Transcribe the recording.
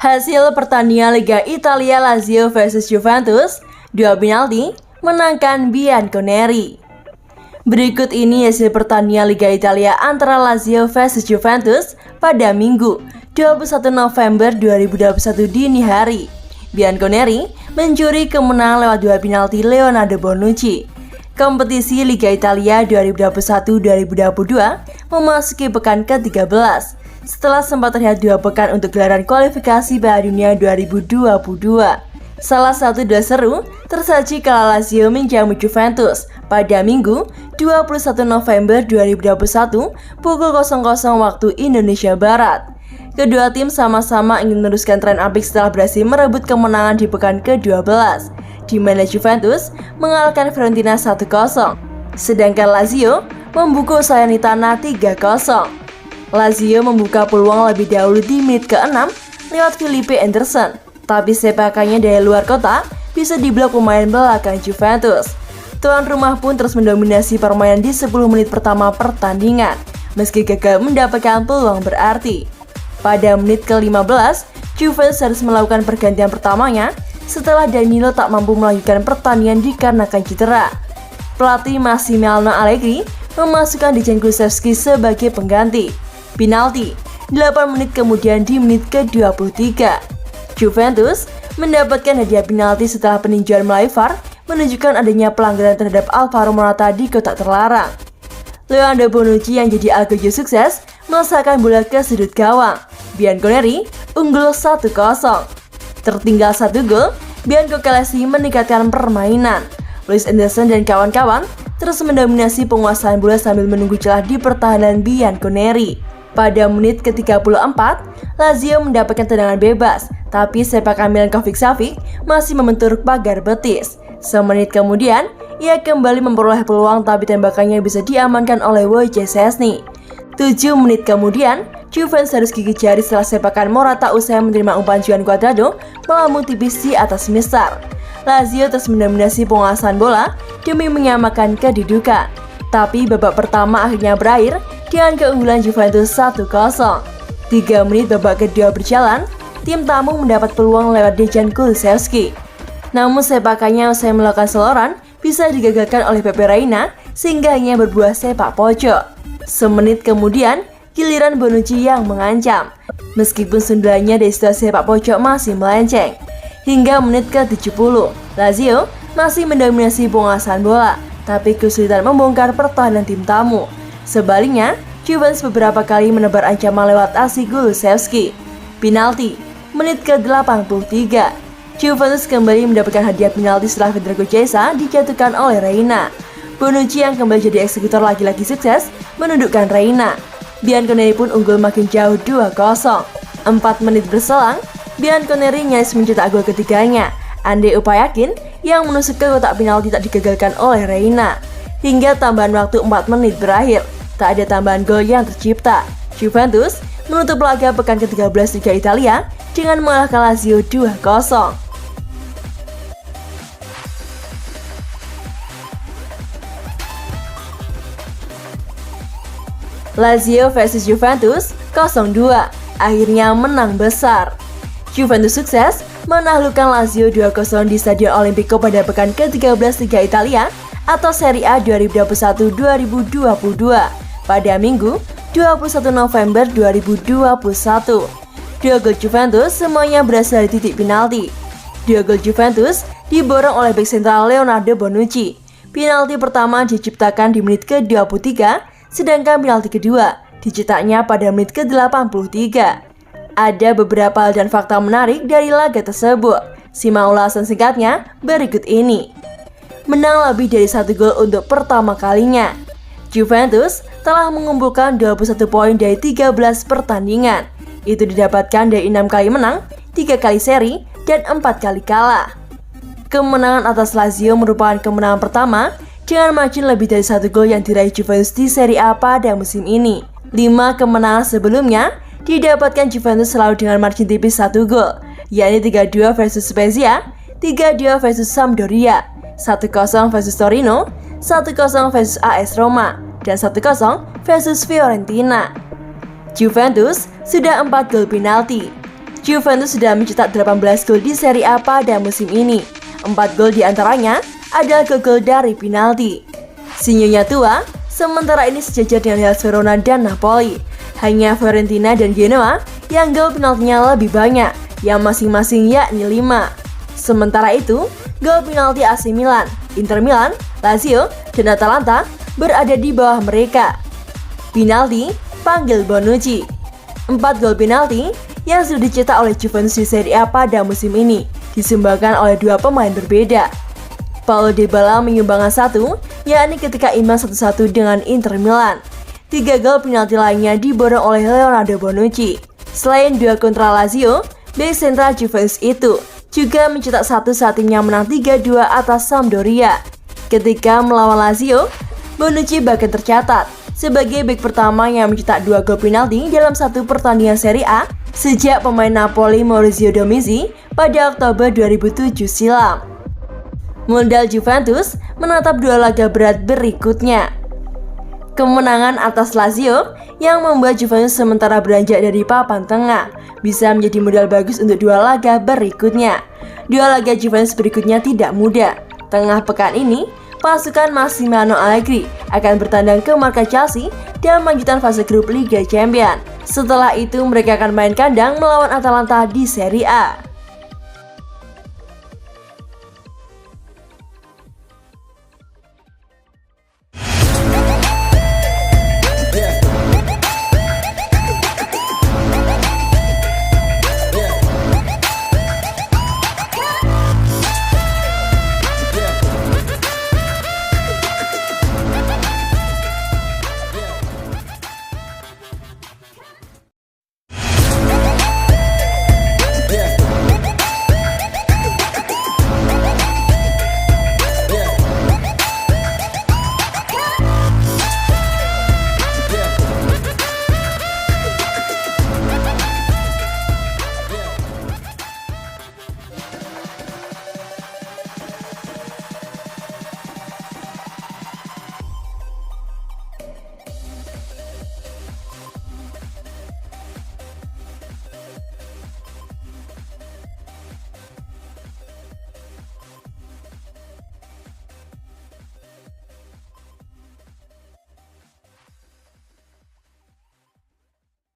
Hasil pertandingan Liga Italia Lazio vs Juventus, dua penalti menangkan Bianconeri. Berikut ini hasil pertandingan Liga Italia antara Lazio vs Juventus pada Minggu 21 November 2021 dini hari. Bianconeri mencuri kemenangan lewat dua penalti Leonardo Bonucci. Kompetisi Liga Italia 2021-2022 memasuki pekan ke-13 setelah sempat terlihat 2 pekan untuk gelaran kualifikasi Piala Dunia 2022. Salah satu duel seru tersaji kala Lazio menjamu Juventus pada Minggu 21 November 2021 pukul 00 waktu Indonesia Barat. Kedua tim sama-sama ingin meneruskan tren apik setelah berhasil merebut kemenangan di pekan ke-12, di mana Juventus mengalahkan Fiorentina 1-0, sedangkan Lazio membuka Salernitana 3-0. Lazio membuka peluang lebih dahulu di menit ke-6 lewat Felipe Anderson, tapi sepakannya dari luar kotak bisa diblok pemain belakang Juventus. Tuan rumah pun terus mendominasi permainan di 10 menit pertama pertandingan, meski gagal mendapatkan peluang berarti. Pada menit ke-15, Juventus harus melakukan pergantian pertamanya setelah Danilo tak mampu melanjutkan pertandingan dikarenakan cedera. Pelatih Massimiliano Allegri memasukkan Dejan Kulusevski sebagai pengganti. Penalti 8 menit kemudian di menit ke-23. Juventus mendapatkan hadiah penalti setelah peninjauan melalui VAR menunjukkan adanya pelanggaran terhadap Alvaro Morata di kotak terlarang. Leonardo Bonucci yang jadi algojo sukses melesakkan bola ke sudut gawang. Bianconeri unggul 1-0. Tertinggal 1 gol, Bianconeri meningkatkan permainan. Luis Anderson dan kawan-kawan terus mendominasi penguasaan bola sambil menunggu celah di pertahanan Bianconeri. Pada menit ke-34, Lazio mendapatkan tendangan bebas, tapi sepakan Milinkovic-Savic masih membentur pagar betis. Semenit kemudian, ia kembali memperoleh peluang tapi tembakannya bisa diamankan oleh Wojciech Szczesny. 7 menit kemudian, Juventus harus gigit jari setelah sepakan Morata usai menerima umpan Juan Cuadrado melambung tipis di atas mistar. Lazio terus mendominasi penguasaan bola demi menyamakan kedudukan. Tapi babak pertama akhirnya berakhir dengan keunggulan Juventus 1-0. 3 menit babak kedua berjalan, tim tamu mendapat peluang lewat Dejan Kulusevski. Namun sepakannya usai melakukan seloran bisa digagalkan oleh Pepe Reina sehingga hanya berbuah sepak pojok. Semenit kemudian, giliran Bonucci yang mengancam. Meskipun sundulannya dari situasi sepak pojok masih melenceng. Hingga menit ke-70, Lazio masih mendominasi penguasaan bola, tapi kesulitan membongkar pertahanan tim tamu. Sebaliknya, Juventus beberapa kali menebar ancaman lewat aksi Kulusevski. Penalti, menit ke-83. Juventus kembali mendapatkan hadiah penalti setelah Federico Chiesa dijatuhkan oleh Reina. Bonucci yang kembali jadi eksekutor lagi-lagi sukses menundukkan Reina. Bianconeri pun unggul makin jauh 2-0. 4 menit berselang, Bianconeri nyaris mencetak gol ketiganya. Ande Upayakin yang menusuk ke kotak penalti tak digagalkan oleh Reina. Hingga tambahan waktu 4 menit berakhir, tak ada tambahan gol yang tercipta. Juventus menutup laga pekan ke-13 Liga Italia dengan mengalahkan Lazio 2-0. Lazio vs Juventus 0-2, akhirnya menang besar. Juventus sukses menaklukkan Lazio 2-0 di Stadion Olimpico pada pekan ke-13 Liga Italia atau Serie A 2021-2022 pada Minggu 21 November 2021. 2 gol Juventus semuanya berasal dari titik penalti. 2 gol Juventus diborong oleh bek sentral Leonardo Bonucci. Penalti pertama diciptakan di menit ke-23, sedangkan penalti kedua dicetaknya pada menit ke-83. Ada beberapa hal dan fakta menarik dari laga tersebut. Simak ulasan singkatnya berikut ini. Menang lebih dari 1 gol untuk pertama kalinya. Juventus telah mengumpulkan 21 poin dari 13 pertandingan. Itu didapatkan dari 6 kali menang, 3 kali seri, dan 4 kali kalah. Kemenangan atas Lazio merupakan kemenangan pertama dengan margin lebih dari 1 gol yang diraih Juventus di Serie A pada musim ini. 5 kemenangan sebelumnya didapatkan Juventus selalu dengan margin tipis 1 gol, yakni 3-2 versus Spezia, 3-2 versus Sampdoria, 1-0 versus Torino, 1-0 versus AS Roma, dan 1-0 versus Fiorentina. Juventus sudah 4 gol penalti. Juventus sudah mencetak 18 gol di Serie A pada musim ini. 4 gol diantaranya adalah gol dari penalti. Sinyonya tua, sementara ini sejajar dengan Hellas Verona dan Napoli. Hanya Fiorentina dan Genoa yang gol penaltinya lebih banyak, yang masing-masing yakni 5. Sementara itu, gol penalti AC Milan, Inter Milan, Lazio, dan Atalanta berada di bawah mereka. Penalti panggil Bonucci. 4 gol penalti yang sudah dicetak oleh Juventus di Serie A pada musim ini disumbangkan oleh 2 pemain berbeda. Paulo Dybala menyumbangkan 1, yakni ketika imbang 1-1 dengan Inter Milan. 3 gol penalti lainnya diborong oleh Leonardo Bonucci. Selain 2 kontra Lazio, bek sentral Juventus itu juga mencetak 1 saat timnya menang 3-2 atas Sampdoria. Ketika melawan Lazio, Bonucci bahkan tercatat sebagai bek pertama yang mencetak 2 gol penalti dalam satu pertandingan Serie A sejak pemain Napoli Maurizio Domizzi pada Oktober 2007 silam. Modal Juventus menatap 2 laga berat berikutnya. Kemenangan atas Lazio yang membuat Juventus sementara beranjak dari papan tengah bisa menjadi modal bagus untuk 2 laga berikutnya. 2 laga Juventus berikutnya tidak mudah. Tengah pekan ini, pasukan Massimiliano Allegri akan bertandang ke markas Chelsea dan melanjutkan fase grup Liga Champions. Setelah itu mereka akan main kandang melawan Atalanta di Serie A.